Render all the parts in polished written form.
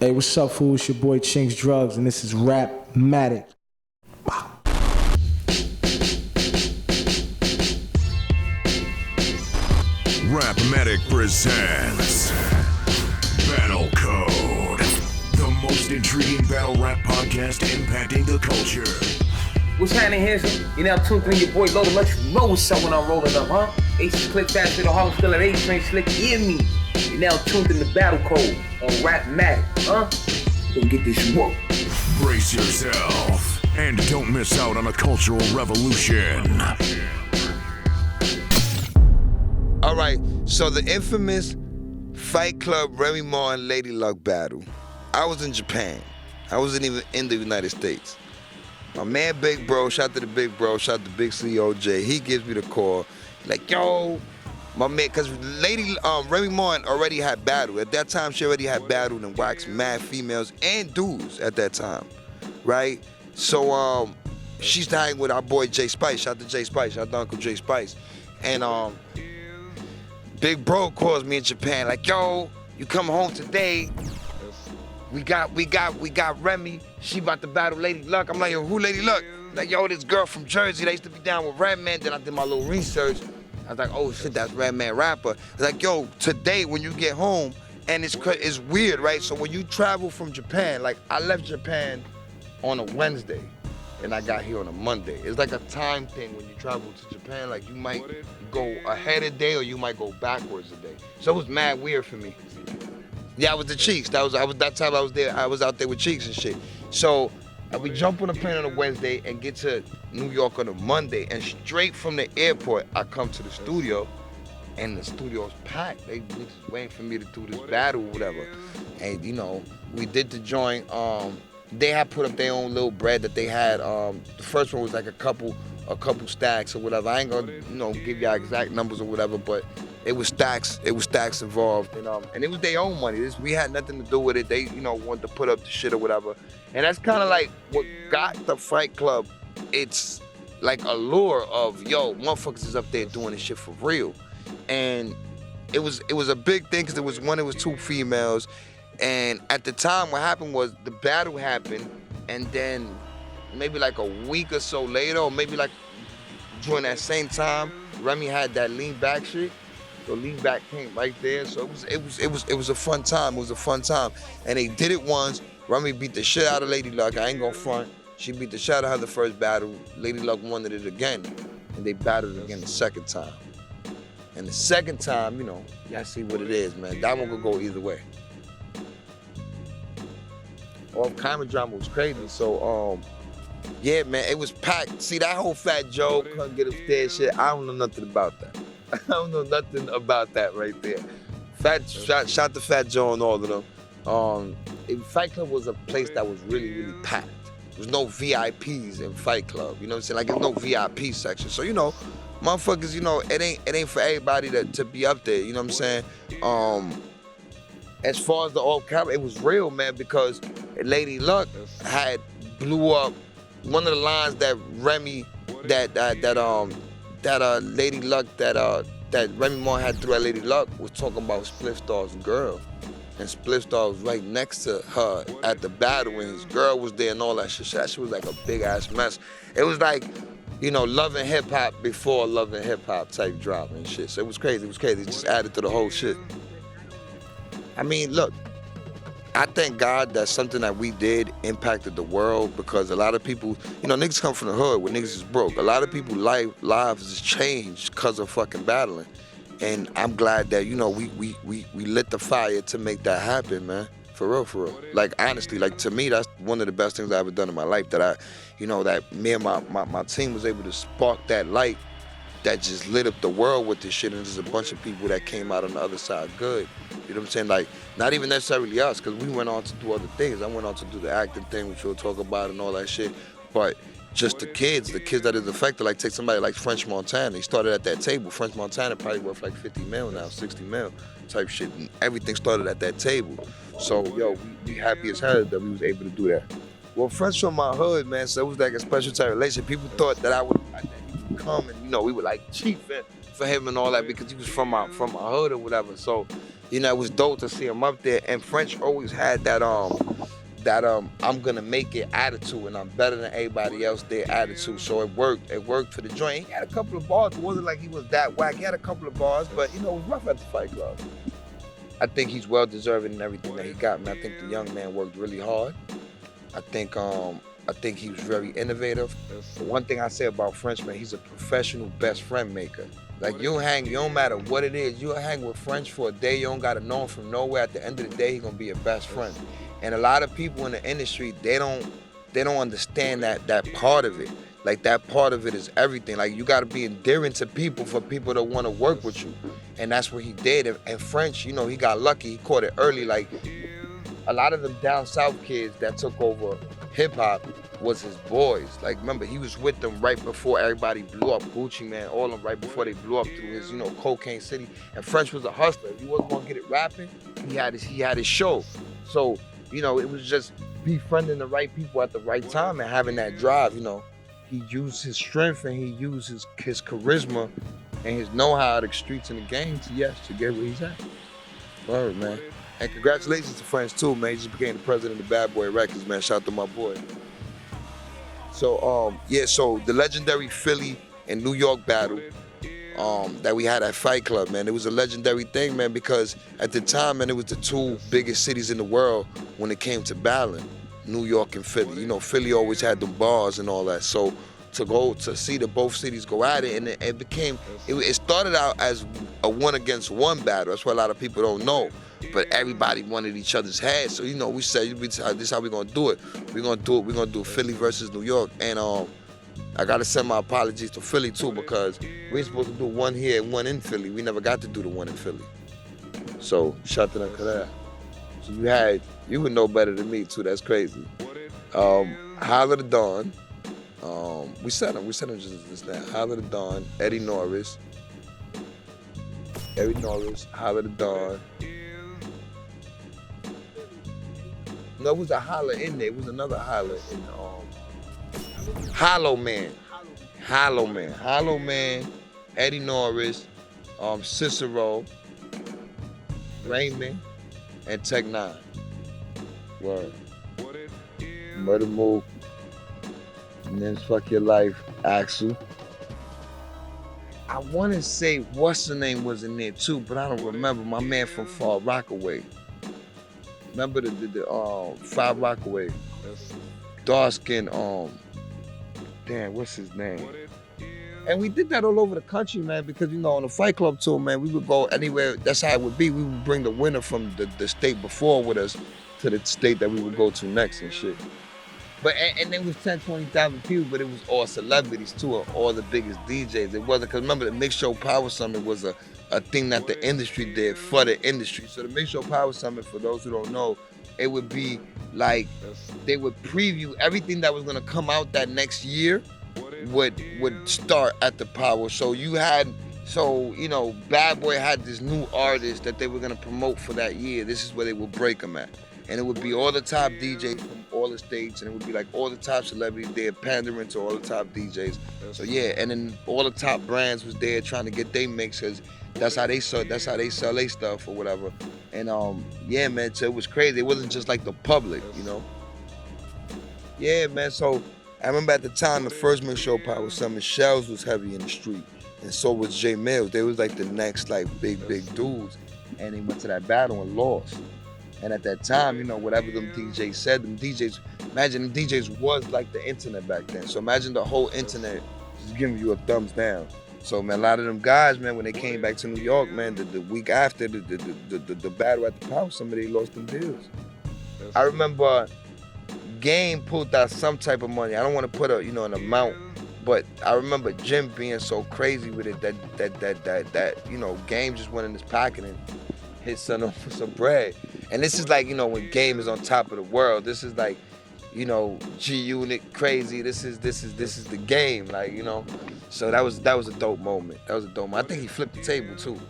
Hey, what's up, fool? It's your boy Chinks Drugs, and this is RapMatic. RapMatic Presents Battle Code, the most intriguing battle rap podcast impacting the culture. What's happening, handsome? You now tuned in your boy Low to let you know what's up when I'm rolling up, huh? Ace click faster, the Harlem still at 8 train slick, hear me. You now tuned in the Battle Code on RapMatic, huh? Go get this work. Brace yourself and don't miss out on a cultural revolution. All right, so the infamous Fight Club Remy and Lady Luck battle. I was in Japan. I wasn't even in the United States. My man Big Bro, shout out to the Big Bro, shout out to Big CEO J. He gives me the call, like, yo, my man, because Lady Remy Martin already had battled. At that time, she already had battled and waxed mad females and dudes at that time, right? So she's hanging with our boy Jay Spice. Shout out to Jay Spice, shout out to Uncle Jay Spice. And Big Bro calls me in Japan, like, yo, you come home today. We got Remy. She about to battle Lady Luck. I'm like, yo, who Lady Luck? Like, yo, this girl from Jersey. They used to be down with Redman. Then I did my little research. I was like, oh shit, that's Redman rapper. Like, yo, today when you get home, and it's weird, right? So when you travel from Japan, like I left Japan on a Wednesday, and I got here on a Monday. It's like a time thing when you travel to Japan. Like you might go ahead a day, or you might go backwards a day. So it was mad weird for me. Yeah, I was the Cheeks. That time I was there. I was out there with Cheeks and shit. So we jump on a plane on a Wednesday and get to New York on a Monday. And straight from the airport, I come to the studio, and the studio's packed. They just waiting for me to do this battle or whatever. And you know, we did the joint. They had put up their own little bread that they had. The first one was like a couple stacks or whatever. I ain't gonna give y'all exact numbers or whatever, but it was stacks. It was stacks involved, and it was their own money. We had nothing to do with it. They, wanted to put up the shit or whatever, and that's kind of like what got the Fight Club. It's like a lure of, yo, motherfuckers is up there doing this shit for real, and it was a big thing because it was two females, and at the time what happened was the battle happened, and then maybe like a week or so later, or maybe like during that same time, Remy had that lean back shit. So lean back came right there. So it was a fun time. It was a fun time. And they did it once. Remy beat the shit out of Lady Luck. I ain't gonna front. She beat the shit out of her the first battle. Lady Luck won it again. And they battled again the second time. And the second time, y'all see what it is, man. That one could go either way. Off camera drama was crazy. So yeah, man, it was packed. See, that whole Fat Joe couldn't get upstairs shit, I don't know nothing about that. I don't know nothing about that right there. Shout to Fat Joe and all of them. Fight Club was a place that was really, really packed. There was no VIPs in Fight Club. You know what I'm saying? Like, there's no VIP section. So, motherfuckers, it ain't for everybody to be up there. You know what I'm saying? As far as the off camera, it was real, man, because Lady Luck had blew up one of the lines that Remy, that Lady Luck, that Remy Martin had through at Lady Luck was talking about Spliff Star's girl. And Spliff Star was right next to her at the battle, and his girl was there and all that shit. That shit was like a big ass mess. It was like, Love and Hip Hop before Love and Hip Hop type drama and shit. So it was crazy. It just added to the whole shit. I mean, look, I thank God that something that we did impacted the world, because a lot of people, niggas come from the hood where niggas is broke. A lot of people's lives has changed because of fucking battling. And I'm glad that, we lit the fire to make that happen, man. For real. Like, honestly, to me, that's one of the best things I've ever done in my life, that that me and my team was able to spark that light that just lit up the world with this shit, and there's a bunch of people that came out on the other side good. You know what I'm saying? Like, not even necessarily us, because we went on to do other things. I went on to do the acting thing, which we'll talk about and all that shit. But just the kids that is affected, like take somebody like French Montana. He started at that table. French Montana probably worth like 50 mil now, 60 mil type shit. And everything started at that table. So, yo, we happy as hell that we was able to do that. Well, French from my hood, man, so it was like a special type of relationship. People thought that he would come and, we would like chief for him and all that, because he was from my hood or whatever. So You know, it was dope to see him up there. And French always had that I'm gonna make it attitude, and I'm better than everybody else there attitude. So it worked. It worked for the joint. He had a couple of bars. It wasn't like he was that whack. He had a couple of bars, but you know, it was rough at the Fight Club. I think he's well deserving in everything that he got, man. I think the young man worked really hard. I think he was very innovative. The one thing I say about French, man, he's a professional best friend maker. Like you don't matter what it is, you'll hang with French for a day, you don't gotta know him from nowhere. At the end of the day, he's gonna be your best friend. And a lot of people in the industry, they don't understand that part of it. Like that part of it is everything. Like you gotta be endearing to people for people to wanna work with you. And that's what he did. And French, you know, he got lucky, he caught it early. Like a lot of them down south kids that took over hip hop was his boys. Like remember, he was with them right before everybody blew up. Gucci Man, all of them right before they blew up through his, you know, Cocaine City. And French was a hustler. If he wasn't gonna get it rapping, he had his show. So, you know, it was just befriending the right people at the right time and having that drive, you know. He used his strength and he used his charisma and his know-how of the streets and the game to get where he's at. Word, man. And congratulations to French too, man. He just became the president of Bad Boy Records, man. Shout out to my boy. So, so the legendary Philly and New York battle that we had at Fight Club, man, it was a legendary thing, man, because at the time, man, it was the two biggest cities in the world when it came to battling, New York and Philly. You know, Philly always had them bars and all that. So to see the both cities go at it, and it started out as a 1-against-1 battle. That's what a lot of people don't know. But everybody wanted each other's heads. So, you know, we said, this is how we're going to do it. We're going to do Philly versus New York. And I got to send my apologies to Philly, too, because we're supposed to do one here and one in Philly. We never got to do the one in Philly. So, shout to them for that. So you would know better than me, too. That's crazy. Holler the Dawn. We said them just now. Holler the Dawn, Eddie Norris, Holler the Dawn. No, it was a holler in there. It was another holler in Hollow Man, Eddie Norris, Cicero, Remy, and Tech 9. Word. Murder Move. And then Fuck Your Life, Axel. I want to say what's the name was in there too, but I don't remember. My man from Far Rockaway. Remember the 5 Rockaway? Dark skin, damn, what's his name? And we did that all over the country, man, because, you know, on the Fight Club tour, man, we would go anywhere. That's how it would be. We would bring the winner from the state before with us to the state that we would go to next and shit. But and it was 10, 20,000 people, but it was all celebrities too, all the biggest DJs. It wasn't, because remember the MixShow Power Summit was a thing that the industry did for the industry. So the MixShow Power Summit, for those who don't know, it would be like they would preview everything that was gonna come out that next year would start at the Power. So you know, Bad Boy had this new artist that they were gonna promote for that year. This is where they would break them at. And it would be all the top DJs from all the states, and it would be like all the top celebrities there pandering to all the top DJs. So yeah, and then all the top brands was there trying to get their mix, because that's how they sell their stuff or whatever. And yeah, man, so it was crazy. It wasn't just like the public, you know. Yeah, man. So I remember at the time, the first MixShow Power Summit, Shells was heavy in the street, and so was J Mills. They was like the next like big dudes, and they went to that battle and lost. And at that time, you know, whatever them DJs said, imagine them DJs was like the internet back then. So imagine the whole internet just giving you a thumbs down. So, man, a lot of them guys, man, when they came back to New York, man, the week after the battle at the Power Summit, they lost them deals. I remember Game pulled out some type of money. I don't want to put an amount, but I remember Jim being so crazy with it that you know, Game just went in his pocket and hit son for some bread. And this is like, you know, when Game is on top of the world. This is like, you know, G-Unit crazy. This is the Game, like, you know. So that was a dope moment. I think he flipped the table too,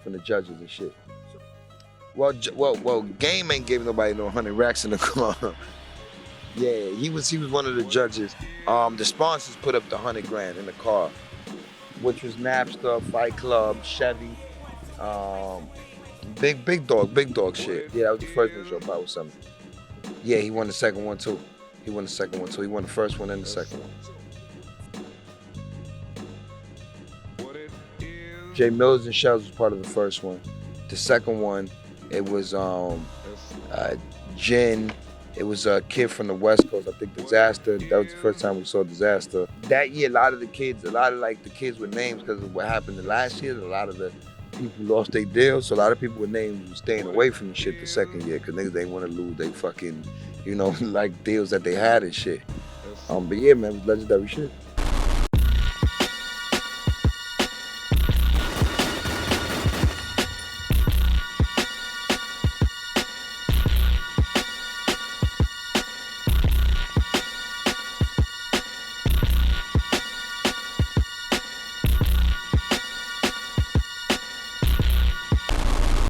from the judges and shit. Well, Game ain't giving nobody no 100 racks in the car. Yeah, he was one of the judges. The sponsors put up the 100 grand in the car, which was Napster, Fight Club, Chevy, Big dog shit. Yeah, that was the first MixShow Power Summit. Yeah, he won the second one too. He won the first one and the second one. Jay Mills and Shells was part of the first one. The second one, it was Jen. It was a kid from the West Coast, I think Disaster. That was the first time we saw Disaster. That year, a lot of the kids with names, because of what happened the last year, a lot of the people lost their deals. So a lot of people with names were staying away from the shit the second year, because niggas didn't want to lose they fucking, like deals that they had and shit. But yeah, man, it was legendary shit.